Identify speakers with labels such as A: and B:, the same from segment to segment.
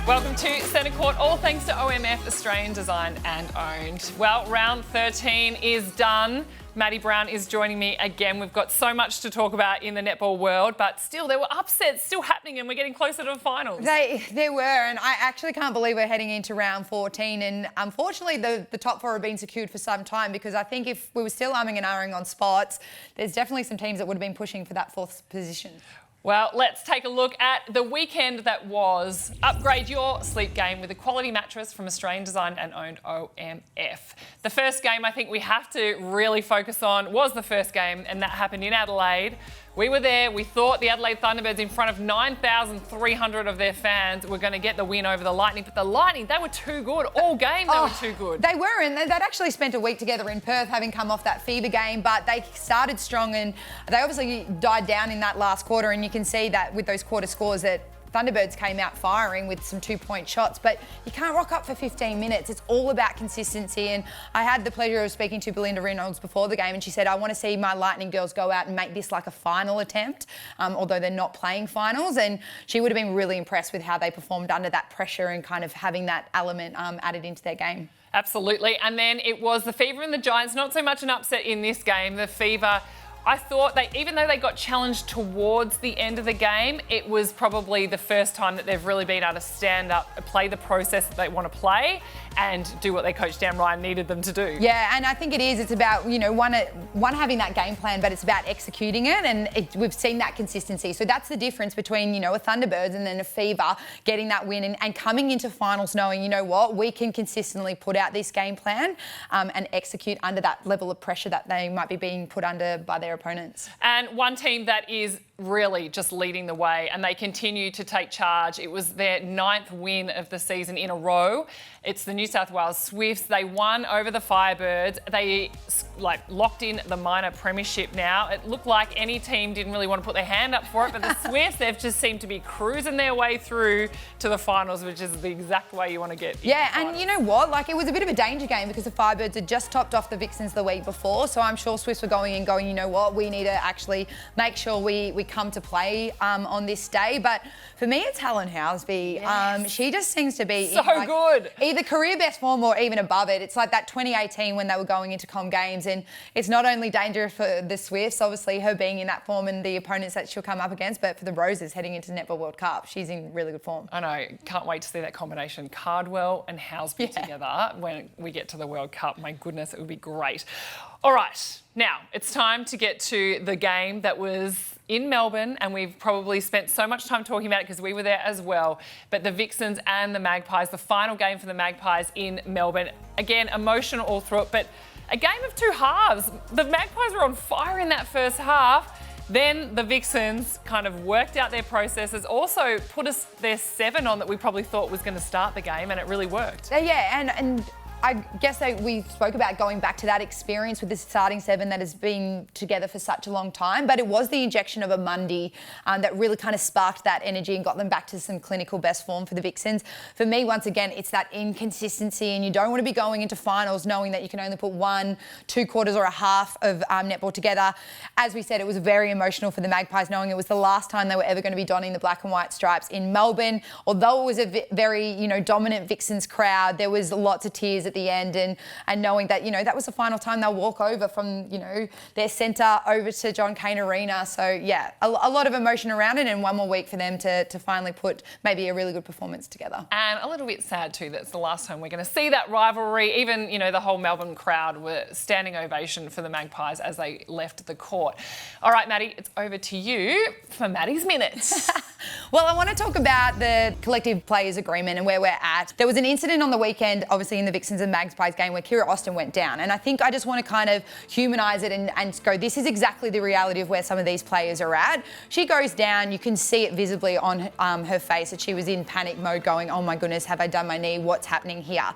A: Welcome to Centre Court, all thanks to OMF, Australian Designed and Owned. Well, round 13 is done. Maddie Brown is joining me again. We've got so much to talk about in the netball world, but still, there were upsets still happening and we're getting closer to the finals.
B: There were, and I actually can't believe we're heading into round 14. And unfortunately, the top four have been secured for some time, because I think if we were still umming and ahhing on spots, there's definitely some teams that would have been pushing for that fourth position.
A: Well, let's take a look at the weekend that was. Upgrade your sleep game with a quality mattress from Australian Designed and Owned OMF. The first game I think we have to really focus on was the first game, and that happened in Adelaide. We were there. We thought the Adelaide Thunderbirds, in front of 9,300 of their fans, were going to get the win over the Lightning. But the Lightning, they were too good. All game, they were too good.
B: They were, and they'd actually spent a week together in Perth, having come off that fever game. But they started strong, and they obviously died down in that last quarter. And you can see that with those quarter scores that Thunderbirds came out firing with some 2-point shots, but you can't rock up for 15 minutes. It's all about consistency. And I had the pleasure of speaking to Belinda Reynolds before the game, and she said, I want to see my Lightning girls go out and make this like a final attempt, although they're not playing finals. And she would have been really impressed with how they performed under that pressure and kind of having that element added into their game.
A: Absolutely. And then it was the Fever and the Giants, not so much an upset in this game. The Fever, I thought even though they got challenged towards the end of the game, it was probably the first time that they've really been able to stand up, play the process that they want to play, and do what their coach Dan Ryan needed them to do.
B: Yeah, and I think it is. It's about, you know, one having that game plan, but it's about executing it, and we've seen that consistency. So that's the difference between, you know, a Thunderbirds and then a Fever getting that win and coming into finals knowing, you know what, we can consistently put out this game plan and execute under that level of pressure that they might be being put under by their opponents.
A: And one team that is really just leading the way, and they continue to take charge. It was their 9th win of the season in a row. It's the New South Wales Swifts. They won over the Firebirds. They locked in the minor premiership now. It looked like any team didn't really want to put their hand up for it, but the Swifts, they've just seemed to be cruising their way through to the finals, which is the exact way you want to get.
B: Yeah, and you know what? Like, it was a bit of a danger game because the Firebirds had just topped off the Vixens the week before. So I'm sure Swifts were going, you know what? We need to actually make sure we come to play on this day. But for me, it's Helen Housby. Yes. She just seems to be
A: so good.
B: Either career best form or even above it. It's like that 2018 when they were going into Com Games, and it's not only dangerous for the Swifts, obviously her being in that form and the opponents that she'll come up against, but for the Roses heading into Netball World Cup, she's in really good form.
A: I know. Can't wait to see that combination, Cardwell and Housby together when we get to the World Cup. My goodness, it would be great. All right, now it's time to get to the game that was in Melbourne, and we've probably spent so much time talking about it because we were there as well. But the Vixens and the Magpies, the final game for the Magpies in Melbourne. Again, emotional all through it, but a game of two halves. The Magpies were on fire in that first half. Then the Vixens kind of worked out their processes, also put us their 7 on that we probably thought was going to start the game, and it really worked.
B: Yeah, and I guess we spoke about going back to that experience with the starting 7 that has been together for such a long time, but it was the injection of a Monday that really kind of sparked that energy and got them back to some clinical best form for the Vixens. For me, once again, it's that inconsistency, and you don't want to be going into finals knowing that you can only put 1, 2 quarters or a half of netball together. As we said, it was very emotional for the Magpies, knowing it was the last time they were ever going to be donning the black and white stripes in Melbourne. Although it was a very, you know, dominant Vixens crowd, there was lots of tears at the end, and knowing that, you know, that was the final time they'll walk over from, you know, their centre over to John Cain Arena. So yeah, a lot of emotion around it, and one more week for them to finally put maybe a really good performance together.
A: And a little bit sad too that it's the last time we're going to see that rivalry. Even, you know, the whole Melbourne crowd were standing ovation for the Magpies as they left the court. All right, Maddie, it's over to you for Maddie's Minute.
B: Well, I want to talk about the collective players agreement and where we're at. There was an incident on the weekend, obviously in the Vixens and Magpies game, where Kira Austin went down. And I think I just want to kind of humanise it and go, this is exactly the reality of where some of these players are at. She goes down, you can see it visibly on her face that she was in panic mode going, oh my goodness, have I done my knee? What's happening here?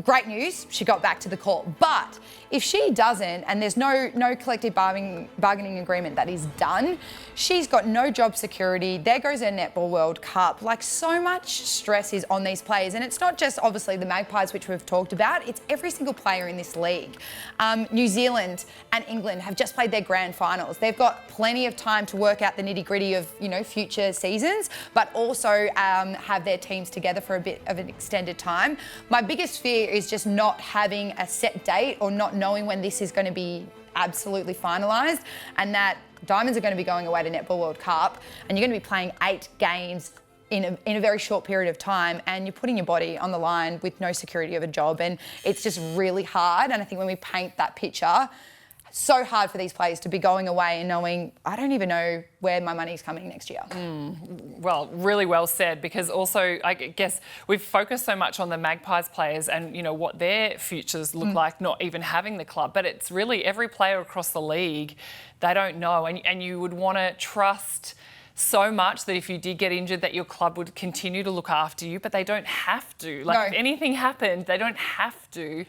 B: great news, she got back to the court. But if she doesn't, and there's no collective bargaining agreement that is done, she's got no job security. There goes her Netball World Cup. Like, so much stress is on these players. And it's not just obviously the Magpies, which we've talked about, it's every single player in this league. New Zealand and England have just played their grand finals. They've got plenty of time to work out the nitty-gritty of, future seasons, but also have their teams together for a bit of an extended time. My biggest fear is just not having a set date or not knowing when this is going to be absolutely finalised, and that Diamonds are going to be going away to Netball World Cup and you're going to be playing 8 games in a very short period of time, and you're putting your body on the line with no security of a job, and it's just really hard. And I think when we paint that picture, so hard for these players to be going away and knowing, I don't even know where my money's coming next year.
A: Well, really well said, because also I guess we've focused so much on the Magpies players and, what their futures look like, not even having the club. But it's really every player across the league, they don't know. And you would want to trust so much that if you did get injured, that your club would continue to look after you, but they don't have to. If anything happened, they don't have to.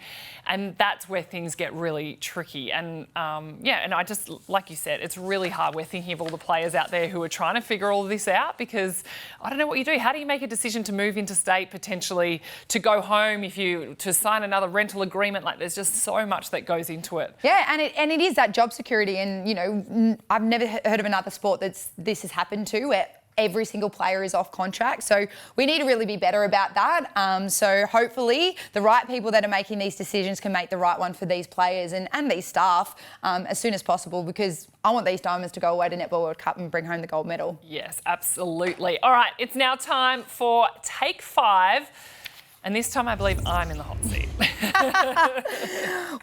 A: And that's where things get really tricky. And and I just, like you said, it's really hard. We're thinking of all the players out there who are trying to figure all of this out, because I don't know what you do. How do you make a decision to move interstate, potentially to go home, to sign another rental agreement? There's just so much that goes into it.
B: Yeah, and it is that job security. And, I've never heard of another sport this has happened to, where every single player is off contract. So we need to really be better about that. So hopefully the right people that are making these decisions can make the right one for these players and these staff as soon as possible, because I want these Diamonds to go away to Netball World Cup and bring home the gold medal.
A: Yes, absolutely. All right, it's now time for Take 5. And this time I believe I'm in the hot seat.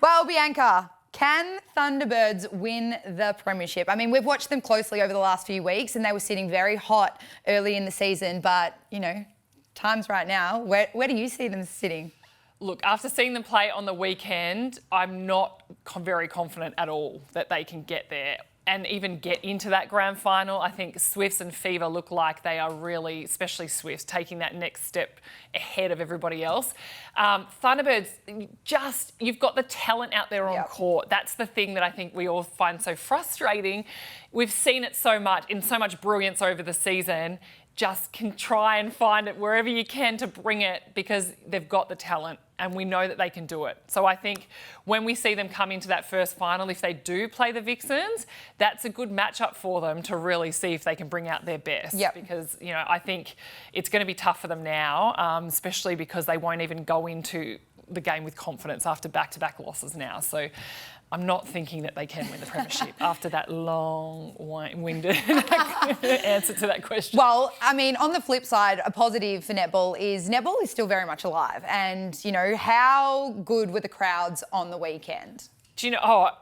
B: Well, Bianca, can Thunderbirds win the premiership? I mean, we've watched them closely over the last few weeks and they were sitting very hot early in the season, but, time's right now. Where do you see them sitting?
A: Look, after seeing them play on the weekend, I'm not very confident at all that they can get there and even get into that grand final. I think Swifts and Fever look like they are really, especially Swifts, taking that next step ahead of everybody else. Thunderbirds, you've got the talent out there on court. That's the thing that I think we all find so frustrating. We've seen it so much brilliance over the season. Just can try and find it wherever you can to bring it, because they've got the talent and we know that they can do it. So I think when we see them come into that first final, if they do play the Vixens, that's a good matchup for them to really see if they can bring out their best. Because, I think it's going to be tough for them now, especially because they won't even go into the game with confidence after back-to-back losses now. So I'm not thinking that they can win the premiership after that long-winded answer to that question.
B: Well, I mean, on the flip side, a positive for netball is still very much alive. And, how good were the crowds on the weekend?
A: Do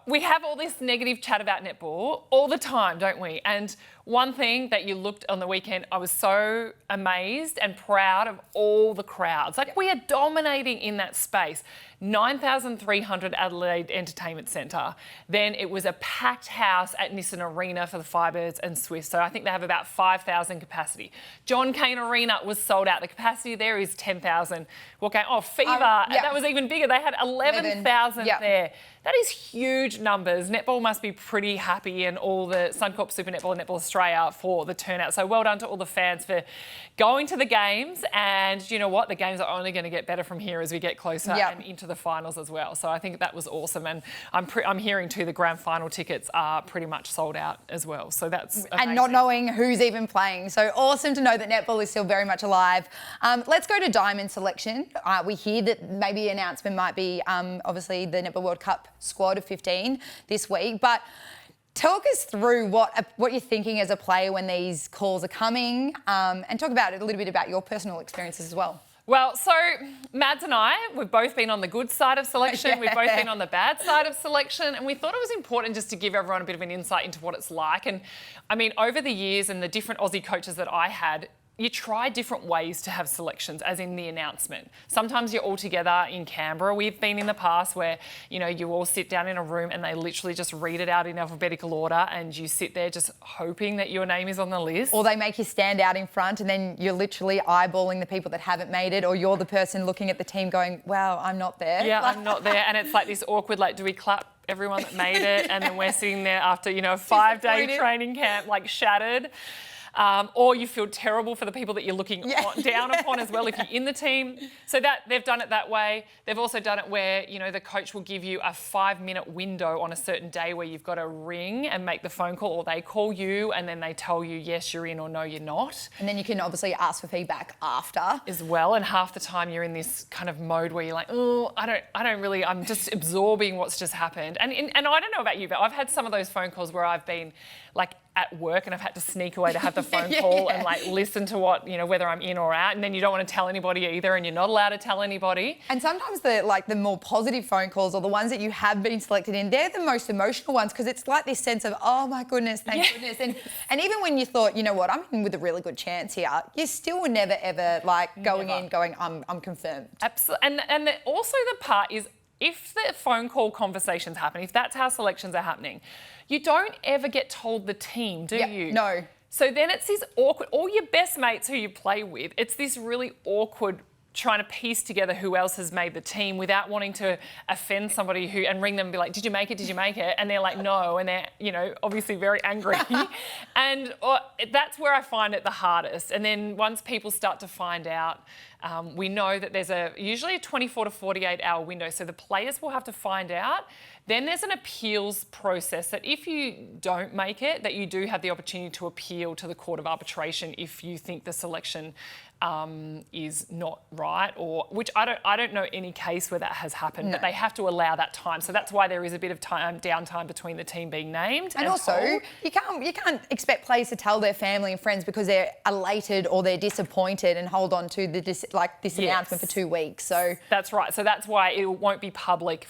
A: we have all this negative chat about netball all the time, don't we? And one thing that you looked on the weekend, I was so amazed and proud of all the crowds. We are dominating in that space. 9,300 Adelaide Entertainment Centre. Then it was a packed house at Nissan Arena for the Firebirds and Swifts. So I think they have about 5,000 capacity. John Cain Arena was sold out. The capacity there is 10,000. Fever, that was even bigger. They had 11,000 there. That is huge numbers. Netball must be pretty happy, and all the Suncorp Super Netball and Netball Australia for the turnout. So well done to all the fans for going to the games. And you know what? The games are only going to get better from here as we get closer and into the finals as well. So I think that was awesome. And I'm hearing too the grand final tickets are pretty much sold out as well. So that's amazing.
B: And not knowing who's even playing. So awesome to know that netball is still very much alive. Let's go to Diamond selection. We hear that maybe an announcement might be obviously the Netball World Cup squad of 15 this week. But talk us through what you're thinking as a player when these calls are coming, and talk about it a little bit about your personal experiences as well.
A: Well, so Mads and I, we've both been on the good side of selection. We've both been on the bad side of selection. And we thought it was important just to give everyone a bit of an insight into what it's like. And I mean, over the years and the different Aussie coaches that I had, you try different ways to have selections, as in the announcement. Sometimes you're all together in Canberra. We've been in the past where, you all sit down in a room and they literally just read it out in alphabetical order and you sit there just hoping that your name is on the list.
B: Or they make you stand out in front and then you're literally eyeballing the people that haven't made it, or you're the person looking at the team going, wow, I'm not there.
A: Yeah, I'm not there. And it's like this awkward, do we clap everyone that made it? And then we're sitting there after, a 5-day training camp, shattered. Or you feel terrible for the people that you're looking down upon as well if you're in the team. So that they've done it that way. They've also done it where, the coach will give you a 5-minute window on a certain day where you've got to ring and make the phone call, or they call you and then they tell you, yes, you're in, or no, you're not.
B: And then you can obviously ask for feedback after.
A: As well. And half the time you're in this kind of mode where you're like, oh, I don't really, I'm just absorbing what's just happened. And I don't know about you, but I've had some of those phone calls where I've been at work and I've had to sneak away to have the phone call and listen to what, whether I'm in or out, and then you don't want to tell anybody either, and you're not allowed to tell anybody.
B: And sometimes the more positive phone calls, or the ones that you have been selected in, they're the most emotional ones, because it's like this sense of, oh my goodness, thank goodness. And even when you thought, you know what, I'm in with a really good chance here, you still were never ever going, I'm confirmed.
A: Absolutely. And also the part is, if the phone call conversations happen, if that's how selections are happening, you don't ever get told the team, do you?
B: No.
A: So then it's this awkward, all your best mates who you play with, it's this really awkward trying to piece together who else has made the team without wanting to offend somebody and ring them and be like, did you make it? Did you make it? And they're like, no. And they're, obviously very angry. And that's where I find it the hardest. And then once people start to find out, we know that there's usually a 24 to 48 hour window. So the players will have to find out. Then there's an appeals process that if you don't make it, that you do have the opportunity to appeal to the Court of Arbitration if you think the selection is not right, or which I don't know any case where that has happened, but they have to allow that time. So that's why there is a bit of downtime between the team being named.
B: And also, you can't expect players to tell their family and friends because they're elated or they're disappointed and hold on to this announcement for 2 weeks. So
A: that's right. So that's why it won't be public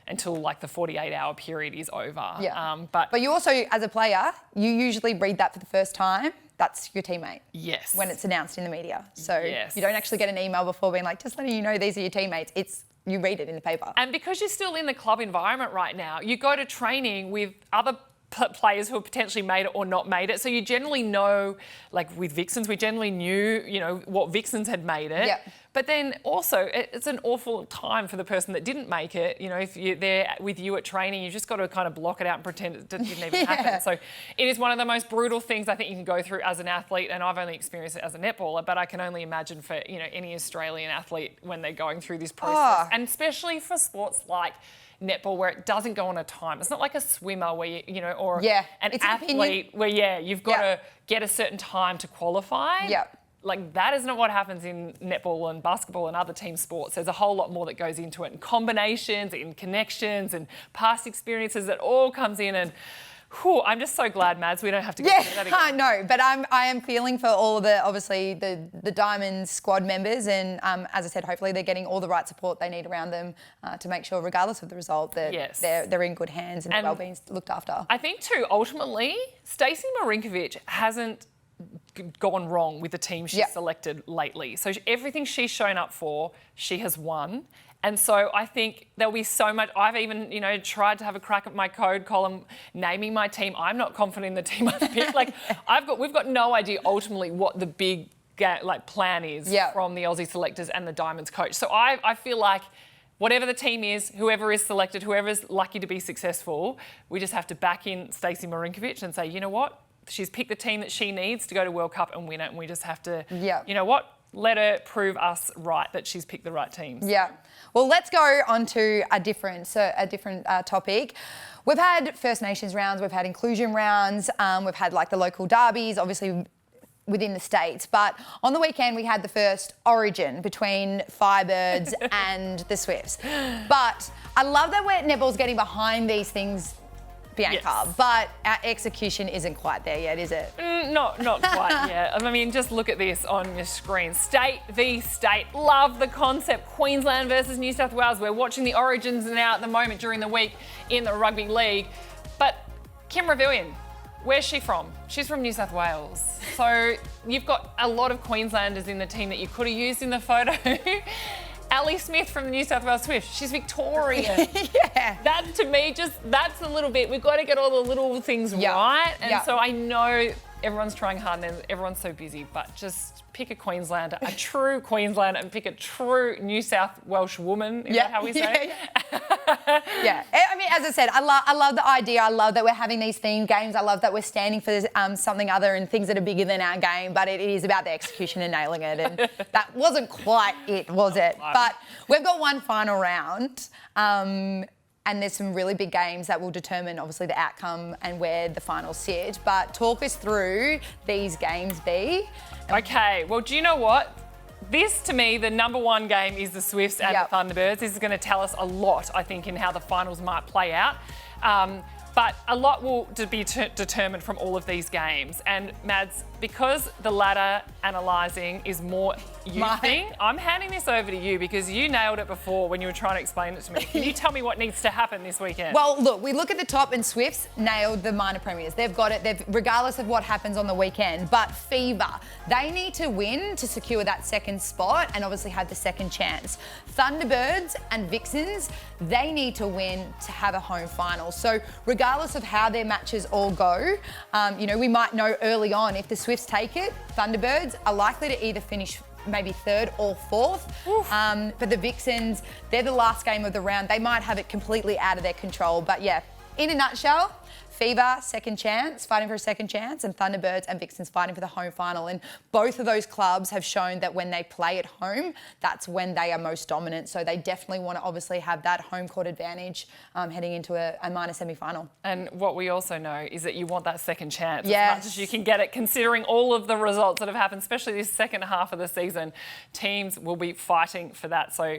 A: until the 48-hour period is over.
B: Yeah. But you also, as a player, you usually read that for the first time. That's your teammate.
A: Yes.
B: When it's announced in the media. So you don't actually get an email before being like, just letting you know these are your teammates. You read it in the paper. And
A: because you're still in the club environment right now, you go to training with other players who have potentially made it or not made it. So you generally know, with Vixens, we generally knew, what Vixens had made it.
B: Yep.
A: But then also, it's an awful time for the person that didn't make it. If you're there with you at training, you've just got to kind of block it out and pretend it didn't even happen. So it is one of the most brutal things I think you can go through as an athlete. And I've only experienced it as a netballer, but I can only imagine for, any Australian athlete when they're going through this process. And especially for sports like netball, where it doesn't go on a time. It's not like a swimmer where or an athlete where you've got to get a certain time to qualify. That is not what happens in netball and basketball and other team sports. There's a whole lot more that goes into it, and combinations and connections and past experiences that all comes in. And I'm just so glad, Mads, we don't have to go through that again.
B: I know, but I am feeling for all the Diamonds squad members, and as I said, hopefully they're getting all the right support they need around them to make sure, regardless of the result, that they're in good hands and their well-being's looked after.
A: I think too, ultimately, Stacey Marinkovic hasn't gone wrong with the team she's selected lately. So everything she's shown up for, she has won. And so I think there'll be so much. I've even, tried to have a crack at my code column, naming my team. I'm not confident in the team I've picked. We've got no idea ultimately what the big plan is from the Aussie selectors and the Diamonds coach. So I feel like whatever the team is, whoever is selected, whoever's lucky to be successful, we just have to back in Stacey Marinkovic and say, you know what? She's picked the team that she needs to go to World Cup and win it, and we just have to, you know what? Let her prove us right that she's picked the right teams.
B: Yeah. Well, let's go on to a different topic. We've had First Nations rounds, we've had inclusion rounds, we've had the local derbies, obviously within the states. But on the weekend, we had the first origin between Firebirds and the Swifts. But I love that netball's getting behind these things, Bianca, but our execution isn't quite there yet, is it?
A: Not quite yet. I mean, just look at this on your screen. State v state. Love the concept. Queensland versus New South Wales. We're watching the origins now at the moment during the week in the rugby league. But Kim Revillion, Where's she from? She's from New South Wales. So you've got a lot of Queenslanders in the team that you could have used in the photo. Ali Smith from the New South Wales Swift, she's Victorian.
B: Yeah.
A: That to me, that's a little bit, we've got to get all the little things right. And so I know everyone's trying hard and everyone's so busy, but just pick a Queenslander, a true Queenslander, and pick a true New South Welsh woman. Is that how we say it?
B: Yeah. I mean, as I said, I love the idea. I love that we're having these themed games. I love that we're standing for something other and things that are bigger than our game, but it is about the execution and nailing it. And that wasn't quite it, was it? But we've got one final round. And there's some really big games that will determine, obviously, the outcome and where the finals sit. But talk us through these games, B.
A: Okay, well, do you know what? This, to me, the number one game is the Swifts and the Thunderbirds. This is going to tell us a lot, I think, in how the finals might play out. But a lot will be determined from all of these games. And Mads, because the ladder analysing is more you thing, I'm handing this over to you because you nailed it before when you were trying to explain it to me. Can you tell me what needs to happen this weekend?
B: Well, look, we look at the top and Swifts nailed the minor premiers. They've got it, regardless of what happens on the weekend. But Fever, they need to win to secure that second spot and obviously have the second chance. Thunderbirds and Vixens, they need to win to have a home final. So regardless of how their matches all go, we might know early on if the Swifts take it, Thunderbirds are likely to either finish maybe third or fourth. But the Vixens, they're the last game of the round. They might have it completely out of their control. But yeah, in a nutshell, Fever, second chance, fighting for a second chance, and Thunderbirds and Vixens fighting for the home final. And both of those clubs have shown that when they play at home, that's when they are most dominant. So they definitely want to obviously have that home court advantage heading into a minor semi-final.
A: And what we also know is that you want that second chance as much as you can get it, considering all of the results that have happened, especially this second half of the season. Teams will be fighting for that. So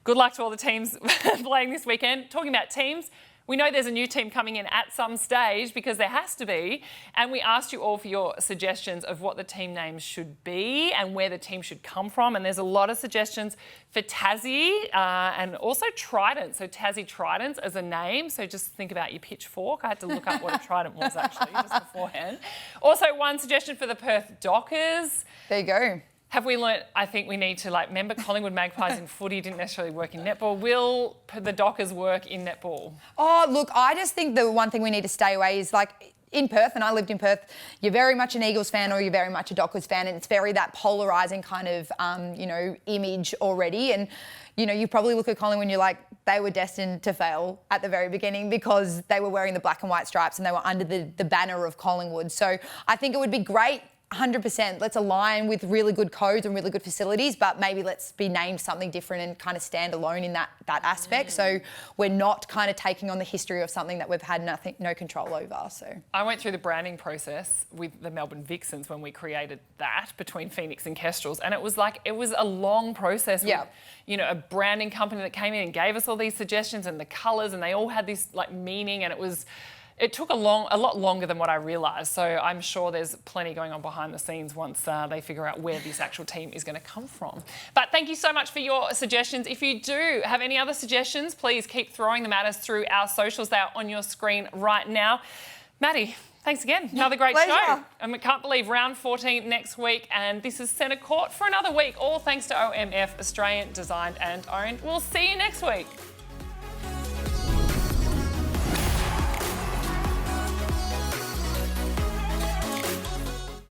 A: good luck to all the teams playing this weekend. Talking about teams, we know there's a new team coming in at some stage because there has to be, and we asked you all for your suggestions of what the team names should be and where the team should come from, and there's a lot of suggestions for Tassie and also Trident, so Tassie Tridents as a name, so just think about your pitchfork. I had to look up what a trident was actually just beforehand. Also one suggestion for the Perth Dockers.
B: There you go.
A: Have we learnt, I think we need to, remember Collingwood Magpies in footy didn't necessarily work in netball. Will the Dockers work in netball?
B: Oh, look, I just think the one thing we need to stay away is in Perth, and I lived in Perth, you're very much an Eagles fan or you're very much a Dockers fan, and it's very that polarising kind of, image already. And, you probably look at Collingwood and you're like, they were destined to fail at the very beginning because they were wearing the black and white stripes and they were under the banner of Collingwood. So I think it would be great 100%. Let's align with really good codes and really good facilities, but maybe let's be named something different and kind of stand alone in that aspect. So we're not kind of taking on the history of something that we've had no control over. So
A: I went through the branding process with the Melbourne Vixens when we created that between Phoenix and Kestrels, and it was a long process. With, a branding company that came in and gave us all these suggestions and the colours, and they all had this meaning, and it took a lot longer than what I realised. So I'm sure there's plenty going on behind the scenes once they figure out where this actual team is going to come from. But thank you so much for your suggestions. If you do have any other suggestions, please keep throwing them at us through our socials. They are on your screen right now. Maddie, thanks again. Another great show. And we can't believe round 14 next week. And this is Centre Court for another week. All thanks to OMF, Australian designed and owned. We'll see you next week.